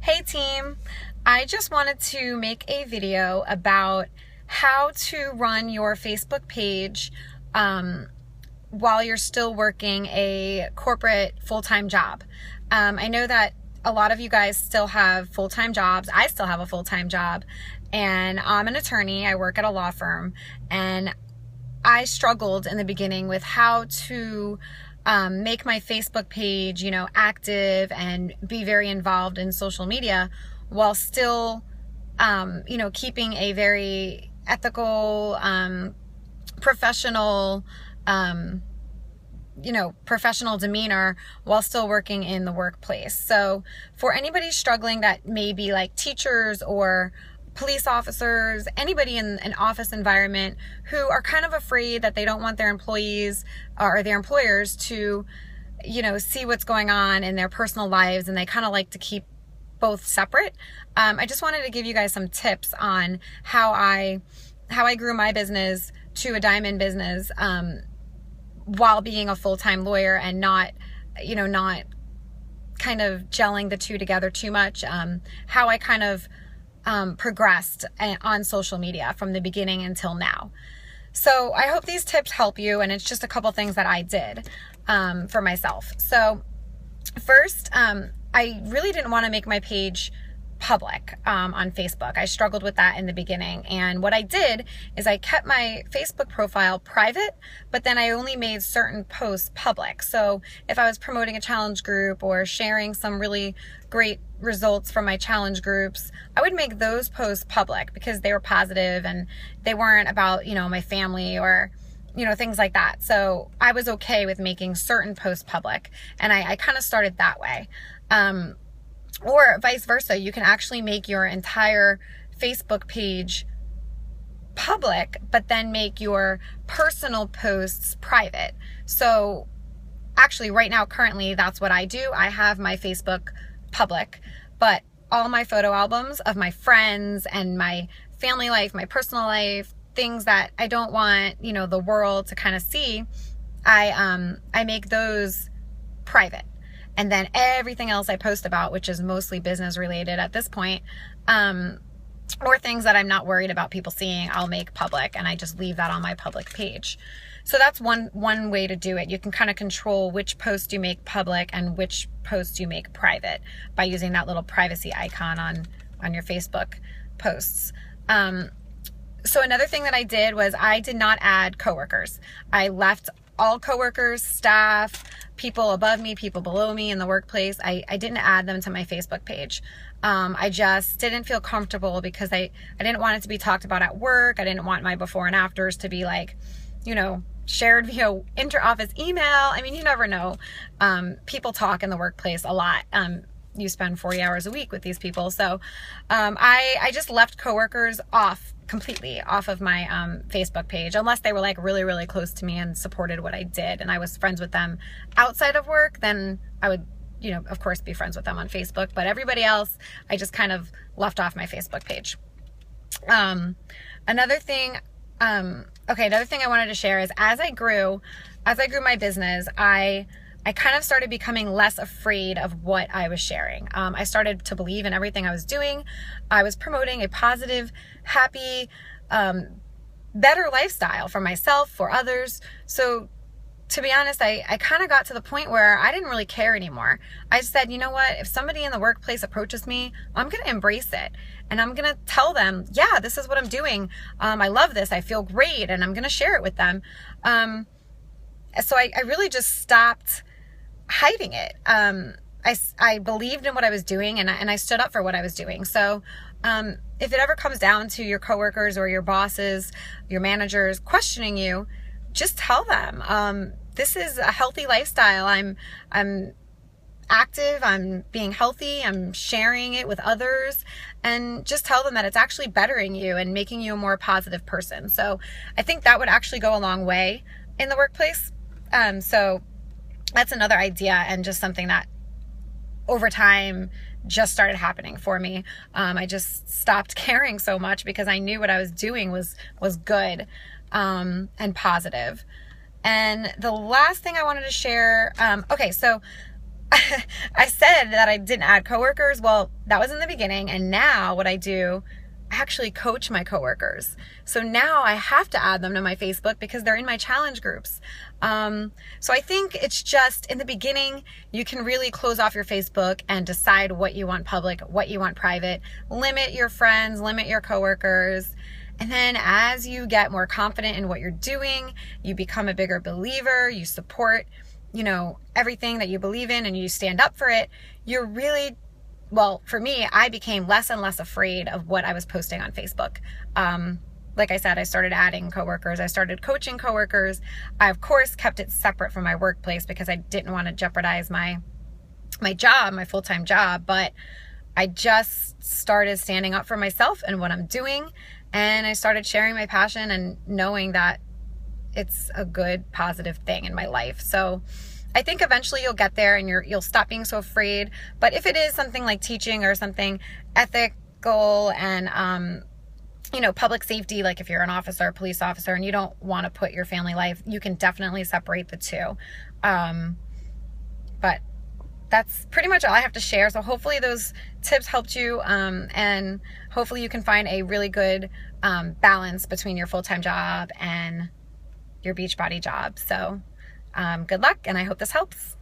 Hey team, I just wanted to make a video about how to run your Facebook page while you're still working a corporate full-time job. I know that a lot of you guys still have full-time jobs. I still have a full-time job, and I'm an attorney. I work at a law firm, and I struggled in the beginning with how to make my Facebook page, active and be very involved in social media while still, keeping a very ethical, professional, professional demeanor while still working in the workplace. So for anybody struggling that may be like teachers or police officers, anybody in an office environment who are kind of afraid that they don't want their employees or their employers to, see what's going on in their personal lives, and they kind of like to keep both separate. I just wanted to give you guys some tips on how I grew my business to a diamond business while being a full-time lawyer and not kind of gelling the two together too much. How I kind of progressed on social media from the beginning until now. So I hope these tips help you, and it's just a couple things that I did for myself. So first, I really didn't want to make my page public on Facebook. I struggled with that in the beginning, and what I did is I kept my Facebook profile private, but then I only made certain posts public. So if I was promoting a challenge group or sharing some really great results from my challenge groups, I would make those posts public because they were positive and they weren't about my family or things like that. So I was okay with making certain posts public, and I kind of started that way. Or vice versa, you can actually make your entire Facebook page public, but then make your personal posts private. So actually right now, currently, that's what I do. I have my Facebook public, but all my photo albums of my friends and my family life, my personal life, things that I don't want, the world to kind of see, I make those private. And then everything else I post about, which is mostly business related at this point, or things that I'm not worried about people seeing, I'll make public, and I just leave that on my public page. So that's one way to do it. You can kind of control which posts you make public and which posts you make private by using that little privacy icon on your Facebook posts. So another thing that I did was I did not add coworkers. I left all coworkers, staff, people above me, people below me in the workplace. I didn't add them to my Facebook page. I just didn't feel comfortable because I didn't want it to be talked about at work. I didn't want my before and afters to be like, shared via inter-office email. I mean, you never know. People talk in the workplace a lot. You spend 40 hours a week with these people. So I just left coworkers completely off of my Facebook page, unless they were like really, really close to me and supported what I did and I was friends with them outside of work. Then I would, of course, be friends with them on Facebook. But everybody else, I just kind of left off my Facebook page. Another thing I wanted to share is as I grew my business, I kind of started becoming less afraid of what I was sharing. I started to believe in everything I was doing. I was promoting a positive, happy, better lifestyle for myself, for others. So to be honest, I kind of got to the point where I didn't really care anymore. I said, you know what? If somebody in the workplace approaches me, I'm going to embrace it. And I'm going to tell them, yeah, this is what I'm doing. I love this. I feel great. And I'm going to share it with them. So I really just stopped hiding it. I believed in what I was doing, and I stood up for what I was doing. So if it ever comes down to your coworkers or your bosses, your managers questioning you, just tell them, this is a healthy lifestyle. I'm active, I'm being healthy, I'm sharing it with others, and just tell them that it's actually bettering you and making you a more positive person. So I think that would actually go a long way in the workplace. So that's another idea, and just something that over time just started happening for me. I just stopped caring so much because I knew what I was doing was good and positive. And the last thing I wanted to share, so I said that I didn't add coworkers. Well, that was in the beginning. And now what I do, I actually coach my coworkers. So now I have to add them to my Facebook because they're in my challenge groups. So I think it's just in the beginning, you can really close off your Facebook and decide what you want public, what you want private, limit your friends, limit your coworkers. And then as you get more confident in what you're doing, you become a bigger believer, you support, everything that you believe in and you stand up for it, you're really, well, for me, I became less and less afraid of what I was posting on Facebook. Like I said, I started adding coworkers. I started coaching coworkers. I, of course, kept it separate from my workplace because I didn't want to jeopardize my job, my full-time job. But I just started standing up for myself and what I'm doing. And I started sharing my passion and knowing that it's a good, positive thing in my life. So I think eventually you'll get there and you'll stop being so afraid. But if it is something like teaching or something ethical and, public safety, like if you're an officer, police officer, and you don't want to put your family life, you can definitely separate the two. But that's pretty much all I have to share. So hopefully those tips helped you, and hopefully you can find a really good balance between your full-time job and your Beachbody job. So good luck, and I hope this helps.